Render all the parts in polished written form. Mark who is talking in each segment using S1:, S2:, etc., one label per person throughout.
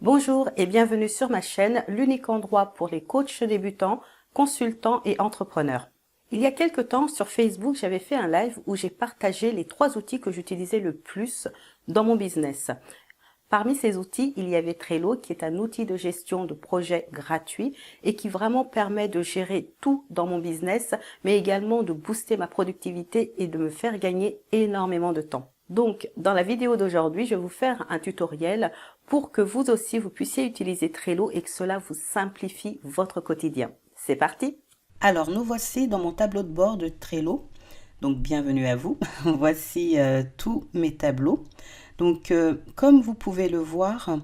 S1: Bonjour et bienvenue sur ma chaîne, l'unique endroit pour les coachs débutants, consultants et entrepreneurs. Il y a quelque temps sur Facebook, j'avais fait un live où j'ai partagé les 3 outils que j'utilisais le plus dans mon business. Parmi ces outils, il y avait Trello qui est un outil de gestion de projet gratuit et qui vraiment permet de gérer tout dans mon business, mais également de booster ma productivité et de me faire gagner énormément de temps. Donc, dans la vidéo d'aujourd'hui, je vais vous faire un tutoriel pour que vous aussi, vous puissiez utiliser Trello et que cela vous simplifie votre quotidien. C'est parti! Alors, nous voici dans mon tableau de bord de Trello. Donc, bienvenue à vous. Voici tous mes tableaux. Donc, comme vous pouvez le voir,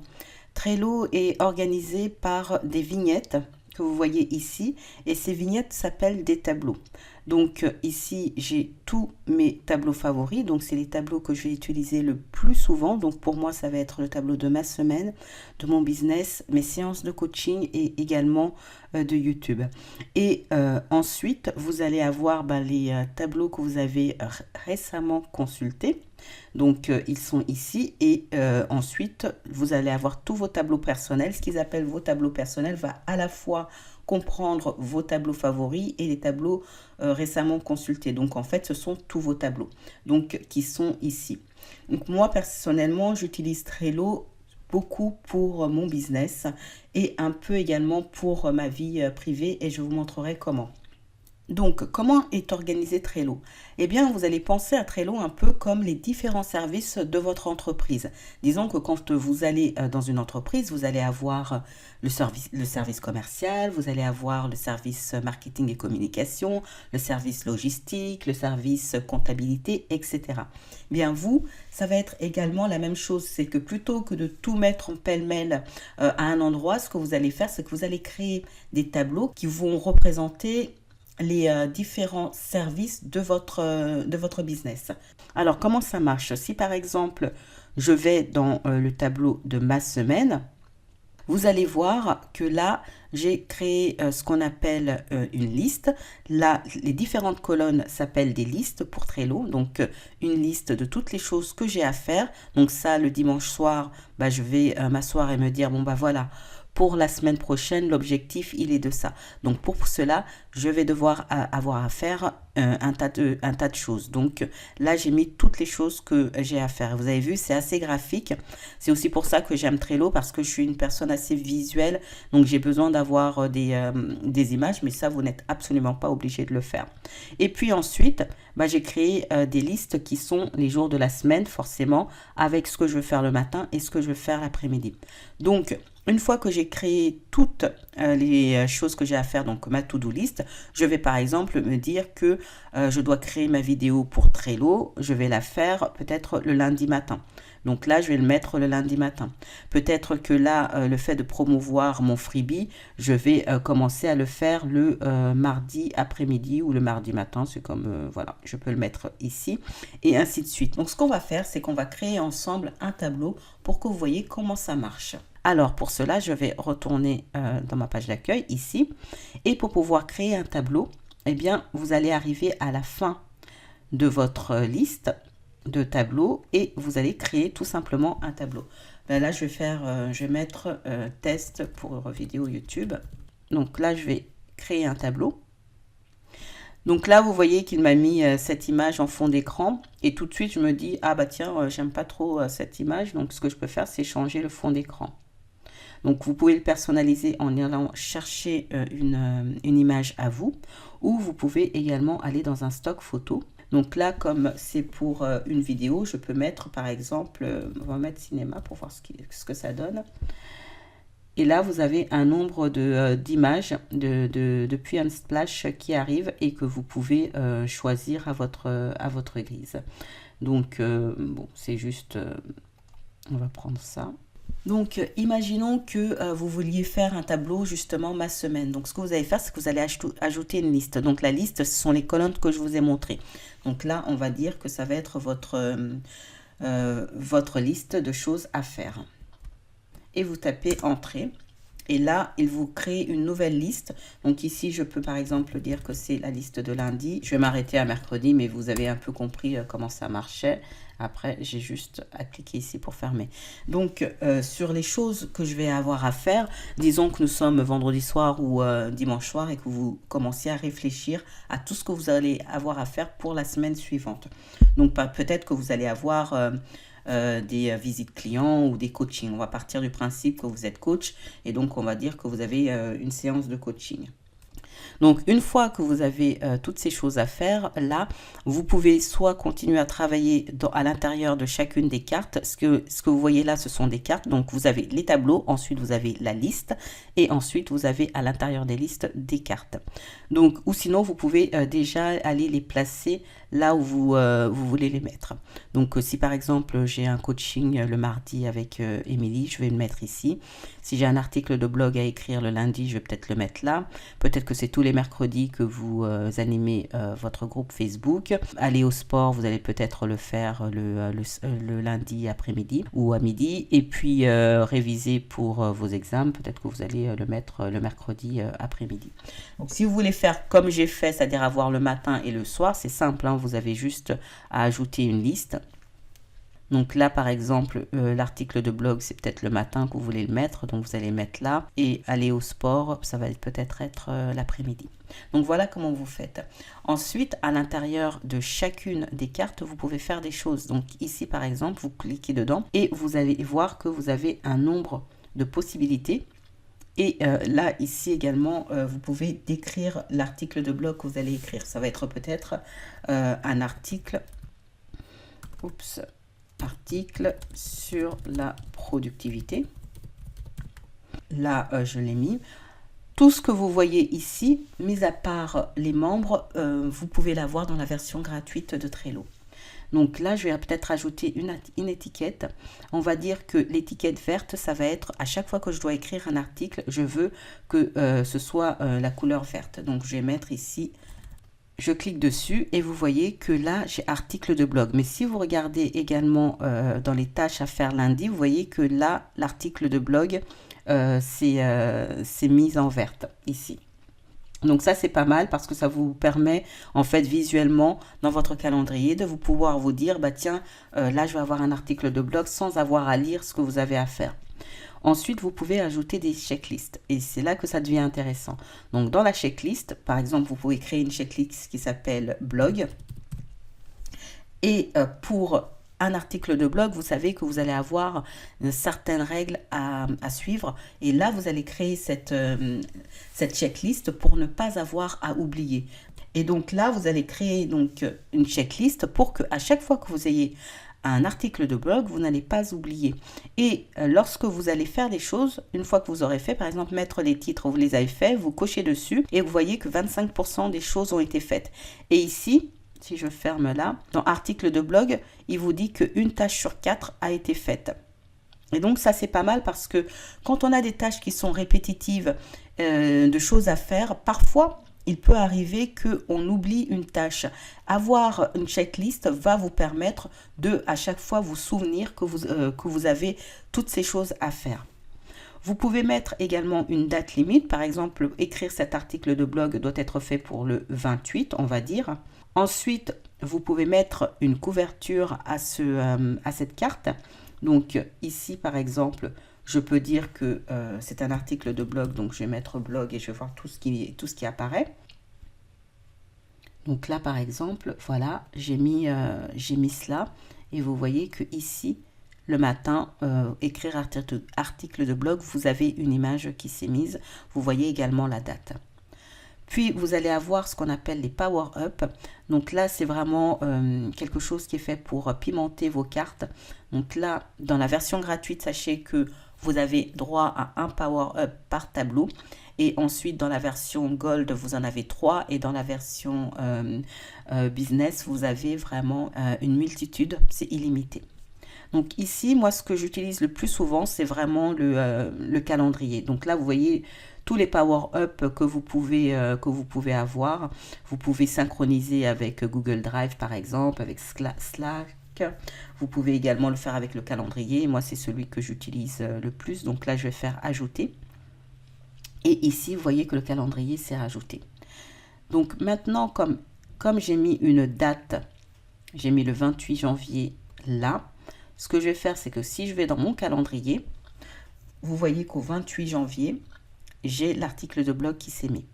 S1: Trello est organisé par des vignettes que vous voyez ici. Et ces vignettes s'appellent des tableaux. Donc, ici, j'ai tous mes tableaux favoris. Donc, c'est les tableaux que je vais utiliser le plus souvent. Donc, pour moi, ça va être le tableau de ma semaine, de mon business, mes séances de coaching et également de YouTube. Et ensuite, vous allez avoir les tableaux que vous avez récemment consultés. Donc, ils sont ici et ensuite, vous allez avoir tous vos tableaux personnels. Ce qu'ils appellent vos tableaux personnels va à la fois comprendre vos tableaux favoris et les tableaux récemment consultés. Donc, en fait, ce sont tous vos tableaux donc, qui sont ici. Donc, moi, personnellement, j'utilise Trello beaucoup pour mon business et un peu également pour ma vie privée et je vous montrerai comment. Donc, comment est organisé Trello? Eh bien, vous allez penser à Trello un peu comme les différents services de votre entreprise. Disons que quand vous allez dans une entreprise, vous allez avoir le service commercial, vous allez avoir le service marketing et communication, le service logistique, le service comptabilité, etc. Bien, vous, ça va être également la même chose. C'est que plutôt que de tout mettre en pêle-mêle à un endroit, ce que vous allez faire, c'est que vous allez créer des tableaux qui vont représenter les différents services de votre business. Alors, comment ça marche? Si par exemple, je vais dans le tableau de ma semaine, vous allez voir que là, j'ai créé ce qu'on appelle une liste. Là, les différentes colonnes s'appellent des listes pour Trello. Donc, une liste de toutes les choses que j'ai à faire. Donc ça, le dimanche soir, je vais m'asseoir et me dire, bon voilà, pour la semaine prochaine, l'objectif, il est de ça. Donc, pour cela, je vais devoir avoir à faire un tas de choses. Donc, là, j'ai mis toutes les choses que j'ai à faire. Vous avez vu, c'est assez graphique. C'est aussi pour ça que j'aime Trello, parce que je suis une personne assez visuelle. Donc, j'ai besoin d'avoir des images, mais ça, vous n'êtes absolument pas obligé de le faire. Et puis ensuite, j'ai créé des listes qui sont les jours de la semaine, forcément, avec ce que je veux faire le matin et ce que je veux faire l'après-midi. Donc, une fois que j'ai créé toutes les choses que j'ai à faire, donc ma to-do list, je vais par exemple me dire que je dois créer ma vidéo pour Trello, je vais la faire peut-être le lundi matin. Donc là, je vais le mettre le lundi matin. Peut-être que là, le fait de promouvoir mon freebie, je vais commencer à le faire le mardi après-midi ou le mardi matin. C'est comme, voilà, je peux le mettre ici et ainsi de suite. Donc, ce qu'on va faire, c'est qu'on va créer ensemble un tableau pour que vous voyez comment ça marche. Alors, pour cela, je vais retourner dans ma page d'accueil ici. Et pour pouvoir créer un tableau, eh bien, vous allez arriver à la fin de votre liste de tableaux et vous allez créer tout simplement un tableau. Là, je vais mettre test pour vidéo YouTube. Donc là, je vais créer un tableau. Donc là, vous voyez qu'il m'a mis cette image en fond d'écran et tout de suite, je me dis, ah tiens, j'aime pas trop cette image. Donc, ce que je peux faire, c'est changer le fond d'écran. Donc, vous pouvez le personnaliser en allant chercher une image à vous ou vous pouvez également aller dans un stock photo. Donc là, comme c'est pour une vidéo, je peux mettre par exemple, on va mettre cinéma pour voir ce que ça donne. Et là, vous avez un nombre d'images depuis un splash qui arrive et que vous pouvez choisir à votre guise. Donc, bon, c'est juste, on va prendre ça. Donc, imaginons que vous vouliez faire un tableau, justement, ma semaine. Donc, ce que vous allez faire, c'est que vous allez ajouter une liste. Donc, la liste, ce sont les colonnes que je vous ai montrées. Donc là, on va dire que ça va être votre liste de choses à faire. Et vous tapez Entrée.
S2: Et là, il vous crée une nouvelle liste. Donc ici, je peux par exemple dire que c'est la liste de lundi. Je vais m'arrêter à mercredi, mais vous avez un peu compris comment ça marchait. Après, j'ai juste à cliquer ici pour fermer. Donc, sur les choses que je vais avoir à faire, disons que nous sommes vendredi soir ou dimanche soir et que vous commencez à réfléchir à tout ce que vous allez avoir à faire pour la semaine suivante. Donc, peut-être que vous allez avoir des visites clients ou des coachings. On va partir du principe que vous êtes coach et donc on va dire que vous avez une séance de coaching. Donc, une fois que vous avez toutes ces choses à faire, là, vous pouvez soit continuer à travailler à l'intérieur de chacune des cartes. Ce que vous voyez là, ce sont des cartes. Donc, vous avez les tableaux, ensuite vous avez la liste et ensuite vous avez à l'intérieur des listes des cartes. Donc, ou sinon, vous pouvez déjà aller les placer là où vous voulez les mettre. Donc, si par exemple, j'ai un coaching le mardi avec Émilie, je vais le mettre ici. Si j'ai un article de blog à écrire le lundi, je vais peut-être le mettre là. Peut-être que c'est tous les mercredis que vous animez votre groupe Facebook. Aller au sport, vous allez peut-être le faire le lundi après-midi ou à midi. Et puis réviser pour vos examens, peut-être que vous allez le mettre le mercredi après-midi. Donc si vous voulez faire comme j'ai fait, c'est-à-dire avoir le matin et le soir, c'est simple, hein, vous avez juste à ajouter une liste. Donc là, par exemple, l'article de blog, c'est peut-être le matin que vous voulez le mettre. Donc vous allez le mettre là. Et aller au sport, ça va peut-être être l'après-midi. Donc voilà comment vous faites. Ensuite, à l'intérieur de chacune des cartes, vous pouvez faire des choses. Donc ici, par exemple, vous cliquez dedans et vous allez voir que vous avez un nombre de possibilités. Et là, ici également, vous pouvez décrire l'article de blog que vous allez écrire. Ça va être peut-être un article... article sur la productivité. Là, je l'ai mis. Tout ce que vous voyez ici, mis à part les membres, vous pouvez l'avoir dans la version gratuite de Trello. Donc là, je vais peut-être ajouter une étiquette. On va dire que l'étiquette verte, ça va être à chaque fois que je dois écrire un article, je veux que ce soit la couleur verte. Donc je vais mettre ici. Je clique dessus et vous voyez que là, j'ai article de blog. Mais si vous regardez également dans les tâches à faire lundi, vous voyez que là, l'article de blog, c'est mis en verte ici. Donc ça, c'est pas mal parce que ça vous permet, en fait, visuellement, dans votre calendrier, de vous pouvoir vous dire, bah tiens, là, je vais avoir un article de blog sans avoir à lire ce que vous avez à faire. Ensuite, vous pouvez ajouter des checklists et c'est là que ça devient intéressant. Donc, dans la checklist, par exemple, vous pouvez créer une checklist qui s'appelle blog. Et pour un article de blog, vous savez que vous allez avoir certaines règles à suivre. Et là, vous allez créer cette checklist pour ne pas avoir à oublier. Et donc là, vous allez créer donc une checklist pour qu'à chaque fois que vous ayez un article de blog, vous n'allez pas oublier. Et lorsque vous allez faire des choses, une fois que vous aurez fait, par exemple, mettre les titres, vous les avez fait, vous cochez dessus et vous voyez que 25% des choses ont été faites. Et ici, si je ferme là, dans article de blog, il vous dit qu'une tâche sur 4 a été faite. Et donc ça c'est pas mal parce que quand on a des tâches qui sont répétitives, de choses à faire, parfois il peut arriver qu'on oublie une tâche. Avoir une checklist va vous permettre de à chaque fois vous souvenir que vous avez toutes ces choses à faire. Vous pouvez mettre également une date limite. Par exemple, écrire cet article de blog doit être fait pour le 28, on va dire. Ensuite, vous pouvez mettre une couverture à cette carte. Donc ici, par exemple, je peux dire que c'est un article de blog, donc je vais mettre blog et je vais voir tout ce qui apparaît. Donc là, par exemple, voilà, j'ai mis cela et vous voyez que ici, le matin, écrire article de blog, vous avez une image qui s'est mise. Vous voyez également la date. Puis, vous allez avoir ce qu'on appelle les power-up. Donc là, c'est vraiment quelque chose qui est fait pour pimenter vos cartes. Donc là, dans la version gratuite, sachez que vous avez droit à un power-up par tableau. Et ensuite, dans la version Gold, vous en avez 3. Et dans la version Business, vous avez vraiment une multitude. C'est illimité. Donc ici, moi, ce que j'utilise le plus souvent, c'est vraiment le calendrier. Donc là, vous voyez tous les power-up que vous pouvez avoir. Vous pouvez synchroniser avec Google Drive, par exemple, avec Slack. Vous pouvez également le faire avec le calendrier. Moi, c'est celui que j'utilise le plus. Donc là, je vais faire ajouter. Et ici, vous voyez que le calendrier s'est rajouté. Donc maintenant, comme j'ai mis une date, j'ai mis le 28 janvier là, ce que je vais faire, c'est que si je vais dans mon calendrier, vous voyez qu'au 28 janvier, j'ai l'article de blog qui s'est mis.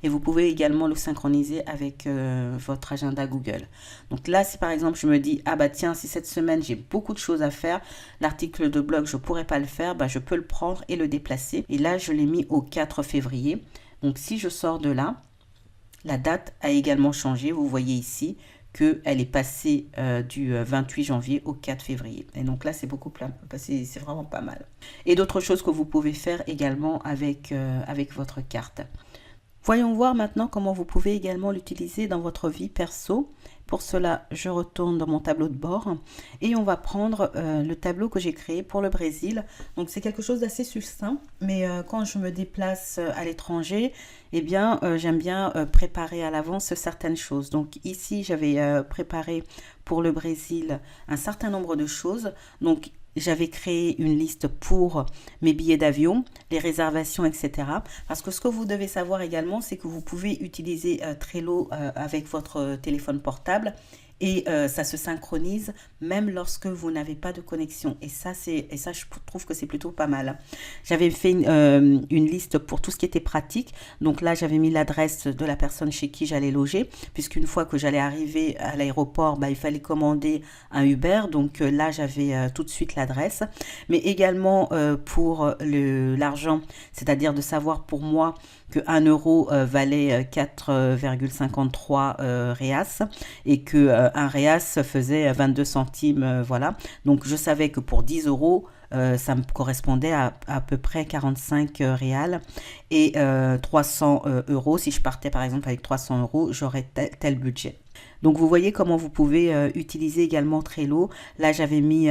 S2: Et vous pouvez également le synchroniser avec votre agenda Google. Donc là, si par exemple je me dis, ah bah tiens, si cette semaine j'ai beaucoup de choses à faire, l'article de blog je ne pourrais pas le faire, bah je peux le prendre et le déplacer. Et là, je l'ai mis au 4 février. Donc si je sors de là, la date a également changé. Vous voyez ici qu'elle est passée du 28 janvier au 4 février. Et donc là, c'est beaucoup plus, c'est vraiment pas mal. Et d'autres choses que vous pouvez faire également avec votre carte. Voyons voir maintenant comment vous pouvez également l'utiliser dans votre vie perso. Pour cela, je retourne dans mon tableau de bord et on va prendre le tableau que j'ai créé pour le Brésil. Donc c'est quelque chose d'assez succinct, mais quand je me déplace à l'étranger, eh bien j'aime bien préparer à l'avance certaines choses. Donc ici, j'avais préparé pour le Brésil un certain nombre de choses. Donc j'avais créé une liste pour mes billets d'avion, les réservations, etc. Parce que ce que vous devez savoir également, c'est que vous pouvez utiliser Trello avec votre téléphone portable et ça se synchronise même lorsque vous n'avez pas de connexion. Et ça, je trouve que c'est plutôt pas mal. J'avais fait une liste pour tout ce qui était pratique. Donc là, j'avais mis l'adresse de la personne chez qui j'allais loger, puisqu'une fois que j'allais arriver à l'aéroport, bah, il fallait commander un Uber. Donc là, j'avais tout de suite l'adresse. Mais également pour l'argent, c'est-à-dire de savoir pour moi que 1 euro valait 4,53 reas et que 1 reas faisait 22 centimes, voilà. Donc je savais que pour 10 euros, ça me correspondait à peu près 45 réals et 300 euros. Si je partais par exemple avec 300 euros, j'aurais tel budget. Donc vous voyez comment vous pouvez utiliser également Trello. Là j'avais mis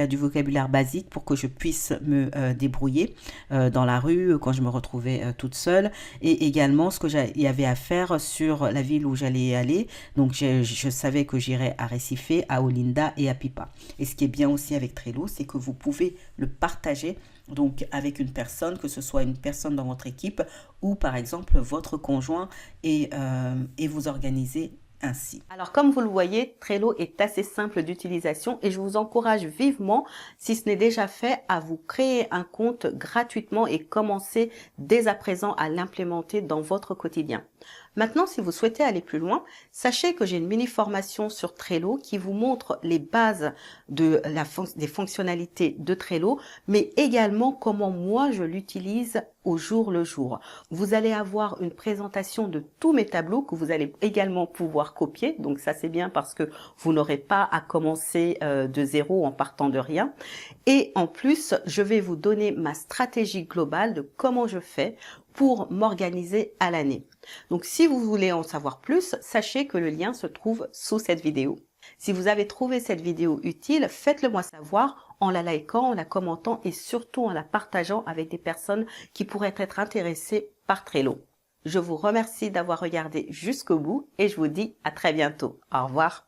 S2: du vocabulaire basique pour que je puisse me débrouiller dans la rue quand je me retrouvais toute seule. Et également ce que il y avait à faire sur la ville où j'allais aller. Donc je savais que j'irais à Recife, à Olinda et à Pipa. Et ce qui est bien aussi avec Trello, c'est que vous pouvez le partager donc avec une personne, que ce soit une personne dans votre équipe ou par exemple votre conjoint et vous organisez ainsi.
S1: Alors comme vous le voyez, Trello est assez simple d'utilisation et je vous encourage vivement, si ce n'est déjà fait, à vous créer un compte gratuitement et commencer dès à présent à l'implémenter dans votre quotidien. Maintenant, si vous souhaitez aller plus loin, sachez que j'ai une mini-formation sur Trello qui vous montre les bases des fonctionnalités de Trello, mais également comment moi je l'utilise au jour le jour. Vous allez avoir une présentation de tous mes tableaux que vous allez également pouvoir copier. Donc ça c'est bien parce que vous n'aurez pas à commencer de zéro en partant de rien. Et en plus, je vais vous donner ma stratégie globale de comment je fais pour m'organiser à l'année. Donc si vous voulez en savoir plus, sachez que le lien se trouve sous cette vidéo. Si vous avez trouvé cette vidéo utile, faites-le moi savoir en la likant, en la commentant et surtout en la partageant avec des personnes qui pourraient être intéressées par Trello. Je vous remercie d'avoir regardé jusqu'au bout et je vous dis à très bientôt. Au revoir.